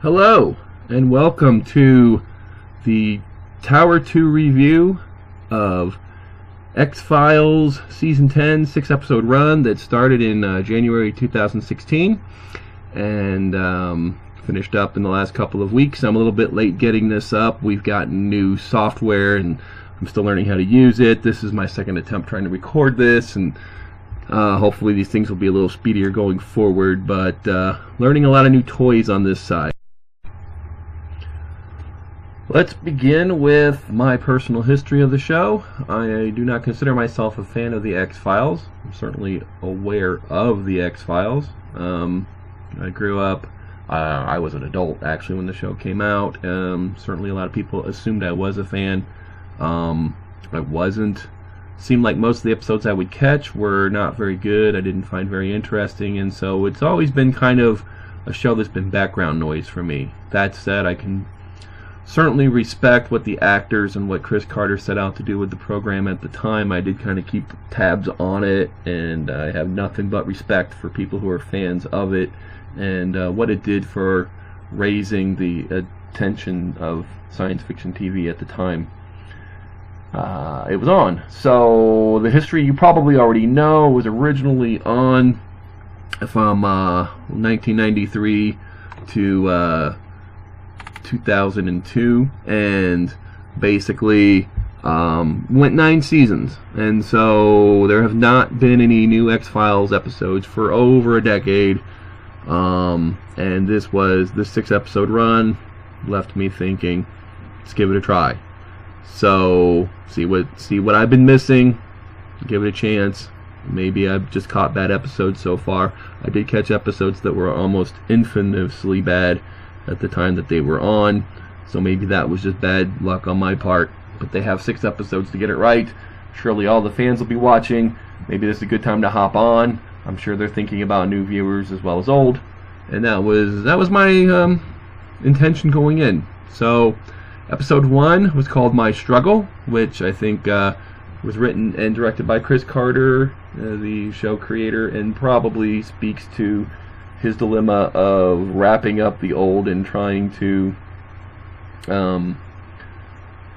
Hello, and welcome to the Tower 2 review of X-Files Season 10 6-episode run that started in January 2016 and finished up in the last couple of weeks. I'm a little bit late getting this up. We've gotten new software and I'm still learning how to use it. This is my second attempt trying to record this, and hopefully these things will be a little speedier going forward, but learning a lot of new toys on this side. Let's begin with my personal history of the show. I do not consider myself a fan of the X-Files. I'm certainly aware of the X-Files. I grew up, I was an adult actually when the show came out. Certainly a lot of people assumed I was a fan. I wasn't. Seemed like most of the episodes I would catch were not very good. I didn't find very interesting, and so it's always been kind of a show that's been background noise for me. That said, I can certainly respect what the actors and what Chris Carter set out to do with the program at the time. I did kind of keep tabs on it, and I have nothing but respect for people who are fans of it and what it did for raising the attention of science fiction TV at the time it was on. So the history you probably already know. It was originally on from 1993 to 2002, and basically went 9 seasons, and so there have not been any new X-Files episodes for over a decade, and this 6-episode run left me thinking, let's give it a try. So see what I've been missing, give it a chance. Maybe I've just caught bad episodes so far. I did catch episodes that were almost infamously bad at the time that they were on, so maybe that was just bad luck on my part, but they have 6 episodes to get it right. Surely all the fans will be watching. Maybe this is a good time to hop on. I'm sure they're thinking about new viewers as well as old, and that was my intention going in. So episode 1 was called My Struggle, which I think was written and directed by Chris Carter, the show creator, and probably speaks to his dilemma of wrapping up the old and trying to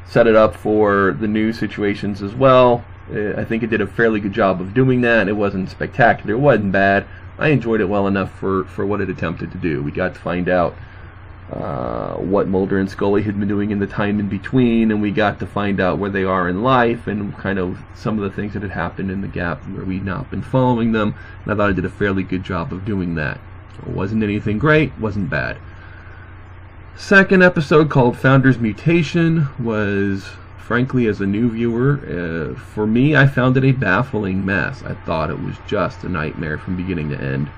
set it up for the new situations as well. I think it did a fairly good job of doing that. It wasn't spectacular, it wasn't bad. I enjoyed it well enough for what it attempted to do. We got to find out what Mulder and Scully had been doing in the time in between, and we got to find out where they are in life and kind of some of the things that had happened in the gap where we'd not been following them, and I thought I did a fairly good job of doing that. It wasn't anything great, wasn't bad. Second episode, called Founder's Mutation, was, frankly, as a new viewer, for me, I found it a baffling mess. I thought it was just a nightmare from beginning to end.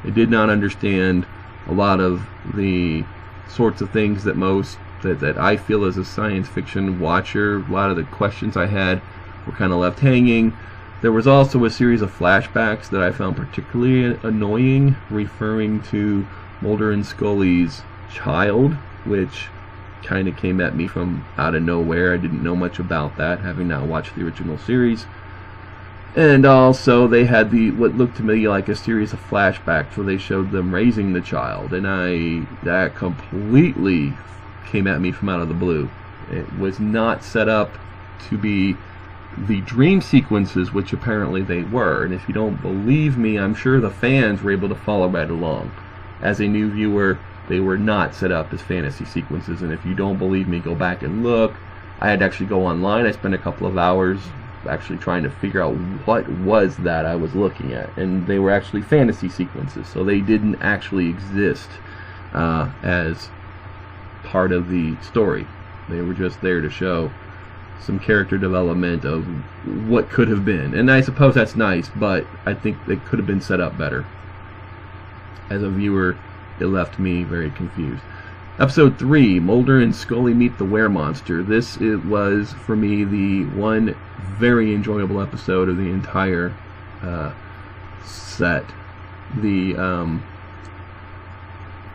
I did not understand a lot of the sorts of things that I feel as a science fiction watcher. A lot of the questions I had were kind of left hanging. There was also a series of flashbacks that I found particularly annoying, referring to Mulder and Scully's child, which kind of came at me from out of nowhere. I didn't know much about that, having not watched the original series. And also they had what looked to me like a series of flashbacks where they showed them raising the child, and that completely came at me from out of the blue. It was not set up to be the dream sequences, which apparently they were, and if you don't believe me, I'm sure the fans were able to follow right along. As a new viewer, they were not set up as fantasy sequences, and if you don't believe me, go back and look. I had to actually go online. I spent a couple of hours actually trying to figure out what was that I was looking at, and they were actually fantasy sequences, so they didn't actually exist as part of the story. They were just there to show some character development of what could have been, and I suppose that's nice, but I think it could have been set up better. As a viewer, it left me very confused. Episode 3, Mulder and Scully Meet the Weremonster. This was, for me, the one very enjoyable episode of the entire set. The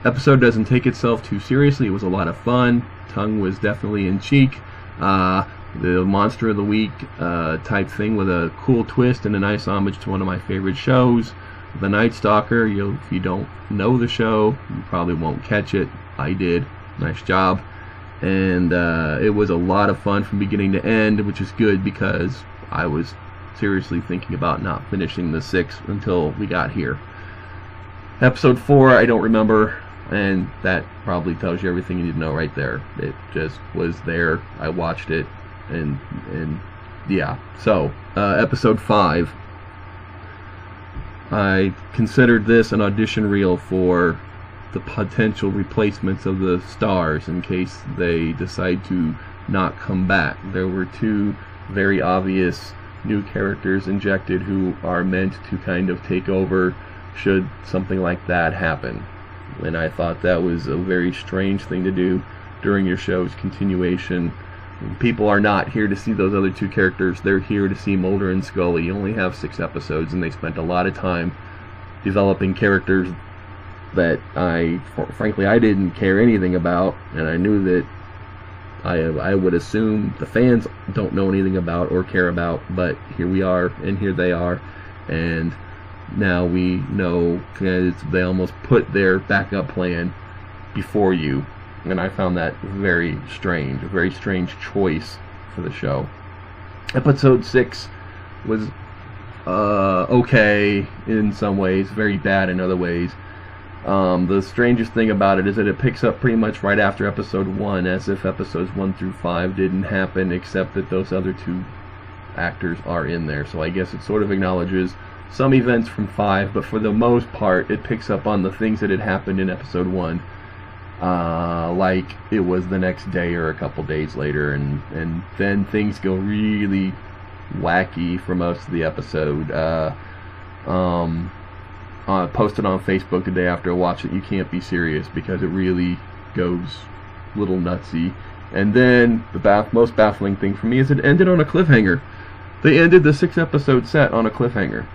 episode doesn't take itself too seriously. It was a lot of fun. Tongue was definitely in cheek. The Monster of the Week type thing with a cool twist and a nice homage to one of my favorite shows, The Night Stalker. If you don't know the show, you probably won't catch it. I did. Nice job. And it was a lot of fun from beginning to end, which is good because I was seriously thinking about not finishing the 6 until we got here. Episode 4, I don't remember, and that probably tells you everything you need to know right there. It just was there. I watched it, and yeah. So, episode 5. I considered this an audition reel for the potential replacements of the stars in case they decide to not come back. There were 2 very obvious new characters injected who are meant to kind of take over should something like that happen. And I thought that was a very strange thing to do during your show's continuation. People are not here to see those other 2 characters. They're here to see Mulder and Scully. You only have 6 episodes, and they spent a lot of time developing characters that frankly I didn't care anything about, and I knew that I would assume the fans don't know anything about or care about, but here we are, and here they are, and now we know, because they almost put their backup plan before you, and I found that very strange, a very strange choice for the show. Episode 6 was okay in some ways, very bad in other ways. The strangest thing about it is that it picks up pretty much right after episode 1, as if episodes 1 through 5 didn't happen, except that those other 2 actors are in there. So I guess it sort of acknowledges some events from 5, but for the most part it picks up on the things that had happened in episode 1, like it was the next day or a couple days later, and then things go really wacky for most of the episode. Posted on Facebook the day after I watched it, you can't be serious, because it really goes a little nutsy. And then the most baffling thing for me is it ended on a cliffhanger. They ended the 6-episode set on a cliffhanger,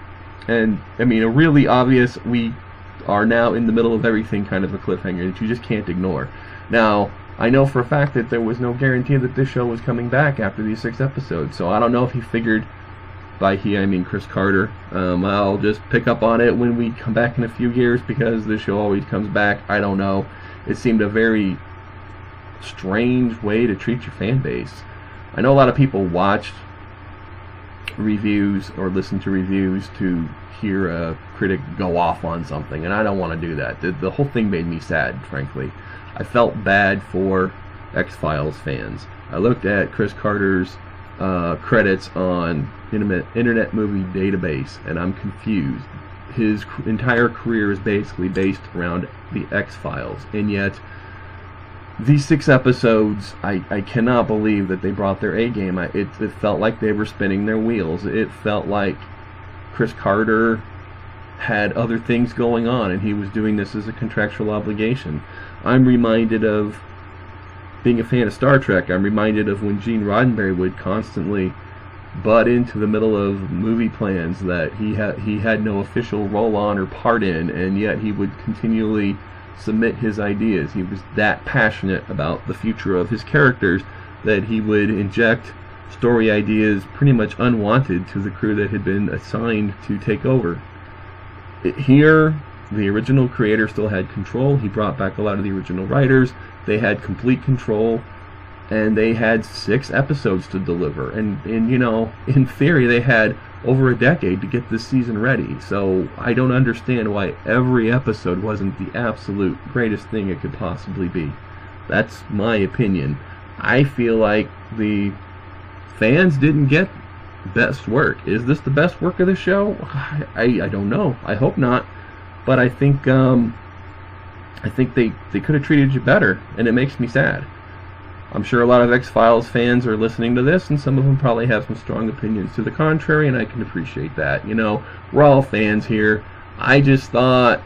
and I mean a really obvious, we are now in the middle of everything kind of a cliffhanger that you just can't ignore. Now I know for a fact that there was no guarantee that this show was coming back after these 6 episodes, so I don't know if he figured, by he I mean Chris Carter, I'll just pick up on it when we come back in a few years because this show always comes back. I don't know. It seemed a very strange way to treat your fan base. I know a lot of people watched reviews or listened to reviews to hear a critic go off on something, and I don't want to do that. The whole thing made me sad, frankly. I felt bad for X-Files fans. I looked at Chris Carter's credits on Internet Movie Database, and I'm confused. His entire career is basically based around the X-Files, and yet these 6 episodes, I cannot believe that they brought their A game. It felt like they were spinning their wheels. It felt like Chris Carter had other things going on, and he was doing this as a contractual obligation. I'm reminded of being a fan of Star Trek. I'm reminded of when Gene Roddenberry would constantly butt into the middle of movie plans that he had no official role on or part in, and yet he would continually submit his ideas. He was that passionate about the future of his characters that he would inject story ideas pretty much unwanted to the crew that had been assigned to take over. Here, the original creator still had control. He brought back a lot of the original writers. They had complete control, and they had 6 episodes to deliver. And you know, in theory, they had over a decade to get this season ready. So I don't understand why every episode wasn't the absolute greatest thing it could possibly be. That's my opinion. I feel like the fans didn't get best work. Is this the best work of the show? I don't know. I hope not. But I think they could have treated you better, and it makes me sad. I'm sure a lot of X-Files fans are listening to this, and some of them probably have some strong opinions to the contrary, and I can appreciate that. You know, we're all fans here. I just thought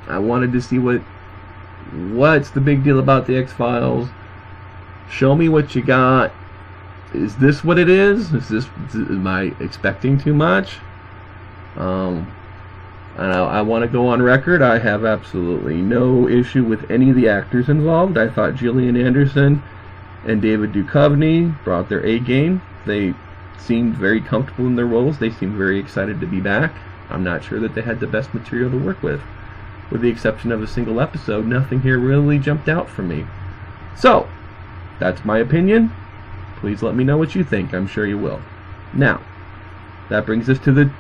I wanted to see what's the big deal about the X-Files. Show me what you got. Is this what it is? Am I expecting too much? And I want to go on record. I have absolutely no issue with any of the actors involved. I thought Gillian Anderson and David Duchovny brought their A game. They seemed very comfortable in their roles. They seemed very excited to be back. I'm not sure that they had the best material to work with. with the exception of a single episode, nothing here really jumped out for me. So, that's my opinion. Please let me know what you think. I'm sure you will. Now, that brings us to the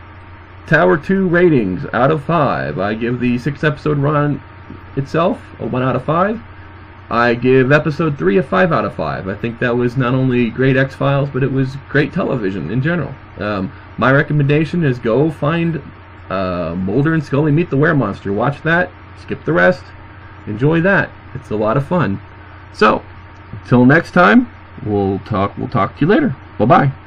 Tower 2 ratings out of 5. I give the 6-episode run itself a 1 out of 5. I give episode 3 a 5 out of 5. I think that was not only great X-Files, but it was great television in general. My recommendation is go find Mulder and Scully Meet the Weremonster. Watch that, skip the rest, enjoy that. It's a lot of fun. So, until next time, we'll talk to you later. Bye-bye.